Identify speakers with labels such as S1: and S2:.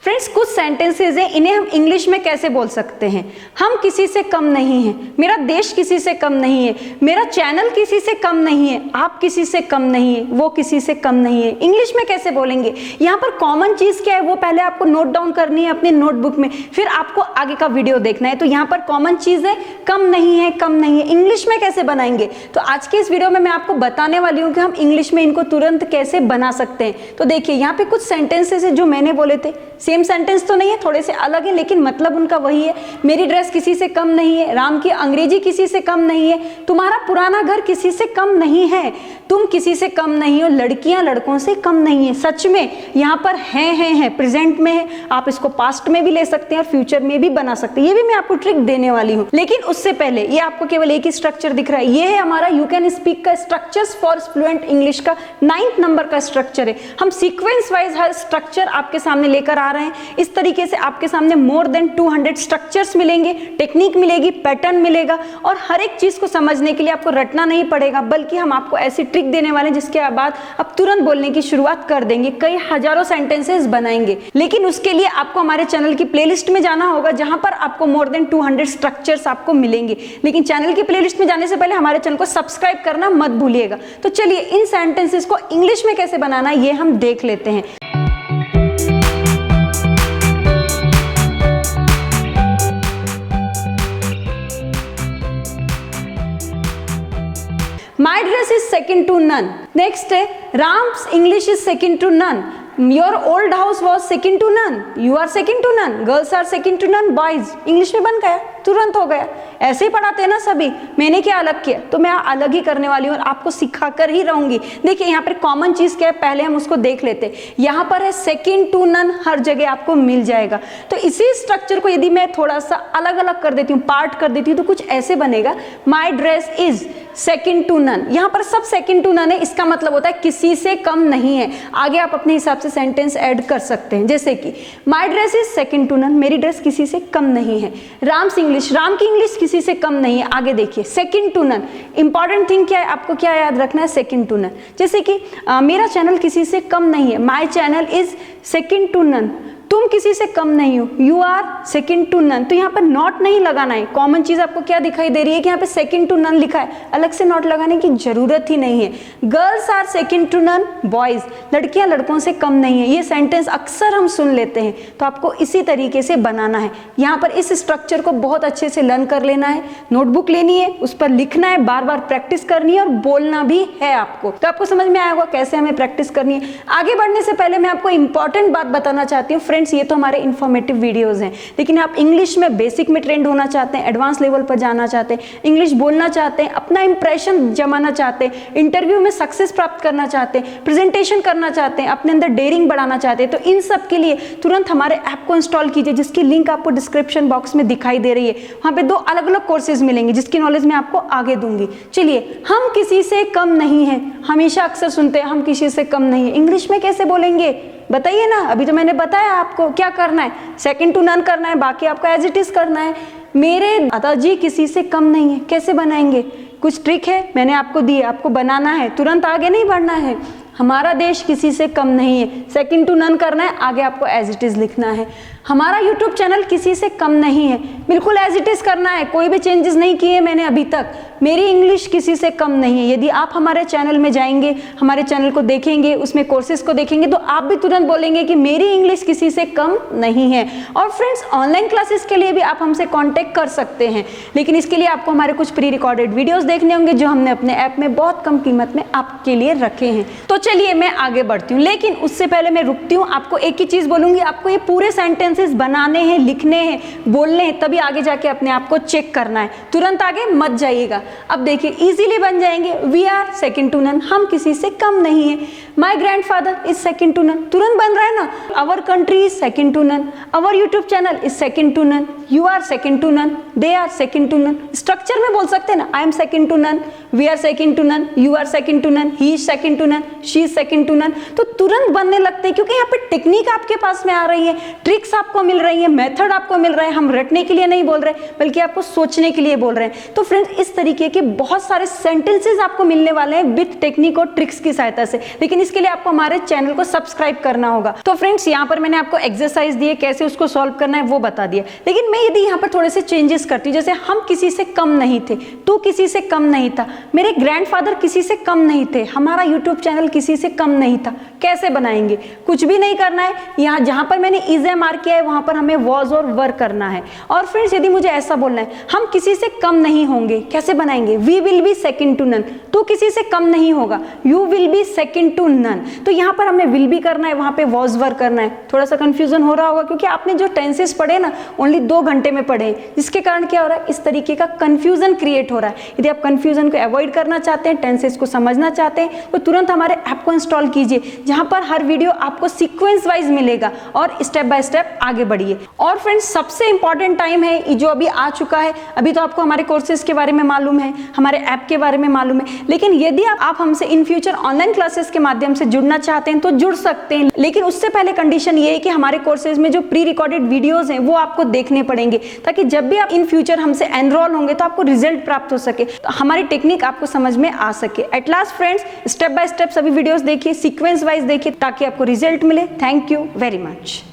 S1: Friends, कुछ sentences हैं, इन्हें हम इंग्लिश में कैसे बोल सकते हैं? हम किसी से कम नहीं हैं, मेरा देश किसी से कम नहीं है, मेरा चैनल किसी से कम नहीं है, आप किसी से कम नहीं है, वो किसी से कम नहीं है। इंग्लिश में कैसे बोलेंगे? यहाँ पर कॉमन चीज क्या है वो पहले आपको नोट डाउन करनी है अपनी नोटबुक में, फिर आपको आगे का वीडियो देखना है। तो यहाँ पर कॉमन चीज है कम नहीं है, कम नहीं है। इंग्लिश में कैसे बनाएंगे? तो आज के इस वीडियो में मैं आपको बताने वाली हूँ कि हम इंग्लिश में इनको तुरंत कैसे बना सकते हैं। तो देखिए यहाँ पे कुछ सेंटेंसेस है जो मैंने बोले थे, सेम सेंटेंस तो नहीं है, थोड़े से अलग है, लेकिन मतलब उनका वही है। मेरी ड्रेस किसी से कम नहीं है, राम की अंग्रेजी किसी से कम नहीं है, तुम्हारा पुराना घर किसी से कम नहीं है, तुम किसी से कम नहीं हो, लड़कियां लड़कों से कम नहीं है। सच में यहाँ पर है प्रेजेंट में है, आप इसको पास्ट में भी ले सकते हैं और फ्यूचर में भी बना सकते हैं। ये भी मैं आपको ट्रिक देने वाली हूँ, लेकिन उससे पहले ये आपको केवल एक ही स्ट्रक्चर दिख रहा है। ये है हमारा यू कैन स्पीक का स्ट्रक्चर्स फॉर फ्लुएंट इंग्लिश का 9th नंबर का स्ट्रक्चर है। हम सीक्वेंस वाइज हर स्ट्रक्चर आपके सामने लेकर आ रहे हैं। इस तरीके से आपके सामने मोर देन 200 स्ट्रक्चर्स मिलेंगे, टेक्निक मिलेगी, पैटर्न मिलेगा, और हर एक चीज को समझने के लिए आपको रटना नहीं पड़ेगा, बल्कि हम आपको ऐसी ट्रिक देने वाले हैं जिसके बाद आप तुरंत बोलने की शुरुआत कर देंगे, कई हजारों सेंटेंसेस बनाएंगे। लेकिन उसके लिए आपको हमारे चैनल की प्लेलिस्ट में जाना होगा, जहां पर आपको मोर देन 200 स्ट्रक्चर्स आपको मिलेंगे। लेकिन चैनल की प्लेलिस्ट में जाने से पहले हमारे चैनल को सब्सक्राइब करना मत भूलिएगा। तो चलिए इन सेंटेंसेस को इंग्लिश में कैसे बनाना है ये हम देख लेते हैं। My dress is second to none. Next है Ram's English is second to none. Your old house was second to none. You are second to none. Girls are second to none. Boys. English में बन गया, तुरंत हो गया। ऐसे ही पढ़ाते हैं ना सभी, मैंने क्या अलग किया? तो मैं अलग ही करने वाली हूँ और आपको सिखा कर ही रहूंगी। देखिए यहाँ पर कॉमन चीज क्या है, पहले हम उसको देख लेते हैं। यहाँ पर है सेकंड टू नन, हर जगह आपको मिल जाएगा। तो इसी स्ट्रक्चर को यदि मैं थोड़ा सा अलग अलग कर देती हूँ, पार्ट कर देती हूँ, तो कुछ ऐसे बनेगा। My dress is second to none. यहाँ पर सब सेकंड टू नन है, इसका मतलब होता है किसी से कम नहीं है। आगे आप अपने हिसाब से सेंटेंस ऐड कर सकते हैं, जैसे कि my dress is second to none, मेरी ड्रेस किसी से कम नहीं है। राम्स इंग्लिश, राम की इंग्लिश किसी से कम नहीं है। आगे देखिए second to none, important thing क्या है, आपको क्या याद रखना है? Second to none. जैसे कि मेरा चैनल किसी से कम नहीं है, my channel is second to none. तुम किसी से कम नहीं हो, you are second to none. तो यहाँ पर नॉट नहीं लगाना है। कॉमन चीज आपको क्या दिखाई दे रही है कि यहाँ पे सेकंड टू नन लिखा है, अलग से नॉट लगाने की जरूरत ही नहीं है। Girls are second to none boys, लड़कियां लड़कों से कम नहीं है। ये सेंटेंस अक्सर हम सुन लेते हैं, तो आपको इसी तरीके से बनाना है। यहाँ पर इस स्ट्रक्चर को बहुत अच्छे से लर्न कर लेना है, नोटबुक लेनी है, उस पर लिखना है, बार बार प्रैक्टिस करनी है और बोलना भी है आपको। तो आपको समझ में आया होगा कैसे हमें प्रैक्टिस करनी है। आगे बढ़ने से पहले मैं आपको इंपॉर्टेंट बात बताना चाहती हूँ। फ्रेंड्स, ये तो हमारे इंफॉर्मेटिव वीडियोस हैं, लेकिन आप इंग्लिश में बेसिक में ट्रेंड होना चाहते हैं, एडवांस लेवल पर जाना चाहते हैं, इंग्लिश बोलना चाहते हैं, अपना इंप्रेशन जमाना चाहते हैं, इंटरव्यू में सक्सेस प्राप्त करना चाहते हैं, प्रेजेंटेशन करना चाहते हैं, अपने अंदर डेयरिंग बढ़ाना चाहते हैं, तो इन सब के लिए तुरंत हमारे ऐप को इंस्टॉल कीजिए, जिसकी लिंक आपको डिस्क्रिप्शन बॉक्स में दिखाई दे रही है। वहां पे 2 अलग अलग कोर्सेज मिलेंगे, जिसकी नॉलेज मैं आपको आगे दूंगी। चलिए, हम किसी से कम नहीं है, हमेशा अक्सर सुनते हैं हम किसी से कम नहीं है। इंग्लिश में कैसे बोलेंगे बताइए ना? अभी तो मैंने बताया आपको क्या करना है, सेकंड टू नन करना है, बाकी आपको एज इट इज करना है। मेरे दादाजी किसी से कम नहीं है, कैसे बनाएंगे? कुछ ट्रिक है, मैंने आपको दी है, आपको बनाना है, तुरंत आगे नहीं बढ़ना है। हमारा देश किसी से कम नहीं है, सेकंड टू नन करना है, आगे आपको एज इट इज लिखना है। हमारा यूट्यूब चैनल किसी से कम नहीं है, बिल्कुल एज इट इज करना है, कोई भी चेंजेस नहीं किए मैंने अभी तक। मेरी इंग्लिश किसी से कम नहीं है। यदि आप हमारे चैनल में जाएंगे, हमारे चैनल को देखेंगे, उसमें कोर्सेज को देखेंगे, तो आप भी तुरंत बोलेंगे कि मेरी इंग्लिश किसी से कम नहीं है। और फ्रेंड्स, ऑनलाइन क्लासेस के लिए भी आप हमसे कॉन्टेक्ट कर सकते हैं, लेकिन इसके लिए आपको हमारे कुछ प्री रिकॉर्डेड वीडियोस देखने होंगे, जो हमने अपने ऐप में बहुत कम कीमत में आपके लिए रखे हैं। तो चलिए मैं आगे बढ़ती हूँ, लेकिन उससे पहले मैं रुकती हूँ। आपको एक ही चीज बोलूंगी, आपको ये पूरे सेंटेंसेस बनाने हैं, लिखने हैं, बोलने हैं, तभी आगे जाके अपने आप को चेक करना है, तुरंत आगे मत जाइएगा। अब देखिए इजीली बन जाएंगे। We are second to none, हम किसी से कम नहीं है। My grandfather is second to none, तुरंत बन रहा है ना। Our country is second to none, our YouTube channel is second to none. You are second to none, they are second to none. Structure में बोल सकते हैं ना, I am second to none, we are second to none, you are second to none, he is second to none, she is second to none. तो तुरंत बनने लगते हैं, क्योंकि यहाँ पे टेक्निक आपके पास में आ रही है, ट्रिक्स आपको मिल रही है, मेथड आपको मिल रहा है। हम रटने के लिए नहीं बोल रहे, बल्कि आपको सोचने के लिए बोल रहे हैं। तो फ्रेंड्स, इस तरीके के बहुत सारे सेंटेंसेस आपको मिलने वाले हैं विद टेक्निक और ट्रिक्स की सहायता से। लेकिन इसके लिए आपको हमारे चैनल को सब्सक्राइब करना होगा। तो फ्रेंड्स, यहाँ पर मैंने आपको एक्सरसाइज दिए, कैसे उसको सॉल्व करना है वो बता दिया। लेकिन मैं यदि यहाँ पर थोड़े से चेंजेस करती, जैसे हम किसी से कम नहीं थे, तू किसी से कम नहीं था, मेरे ग्रैंडफादर किसी से कम नहीं थे, हमारा यूट्यूब चैनल किसी से कम नहीं था, कैसे बनाएंगे? कुछ भी नहीं करना है। यहाँ जहाँ पर मैंने इज ए मार्क किया है वहां पर हमें वॉज और वर करना है। और फ्रेंड्स, यदि मुझे ऐसा बोलना है हम किसी से कम नहीं होंगे, कैसे बनाएंगे? We will be second to none, तू किसी से कम नहीं होगा, you will be second to none. तो यहाँ पर हमें विल बी करना है, वहां पे वॉज वर करना है। थोड़ा सा कंफ्यूजन हो रहा होगा, क्योंकि आपने जो टेंसेस पढ़े ना ओनली 2 घंटे में पढ़े, जिसके कारण क्या हो रहा है, इस तरीके का कंफ्यूजन क्रिएट हो रहा है। यदि आप कंफ्यूजन को अवॉइड करना चाहते हैं, टेंसेस को समझना चाहते हैं, तो तुरंत हमारे ऐप को इंस्टॉल कीजिए, जहां पर हर वीडियो आपको सीक्वेंस वाइज मिलेगा और स्टेप बाय स्टेप आगे बढ़िए। और फ्रेंड्स, सबसे इंपॉर्टेंट टाइम है जो अभी आ चुका है। अभी तो आपको हमारे कोर्सेज के बारे में मालूम है, हमारे ऐप के बारे में मालूम है, लेकिन यदि आप हमसे इन फ्यूचर ऑनलाइन क्लासेस के माध्यम से जुड़ना चाहते हैं तो जुड़ सकते हैं। लेकिन उससे पहले कंडीशन ये है कि हमारे कोर्सेज में जो प्री रिकॉर्डेड वीडियोस हैं वो आपको देखने पड़ेंगे, ताकि जब भी आप इन फ्यूचर हमसे एनरोल होंगे तो आपको रिजल्ट प्राप्त हो सके, तो हमारी टेक्निक आपको समझ में आ सके। At last friends, step by step सभी वीडियोस देखिए, सीक्वेंस वाइज देखिए, ताकि आपको रिजल्ट मिले। Thank you very much.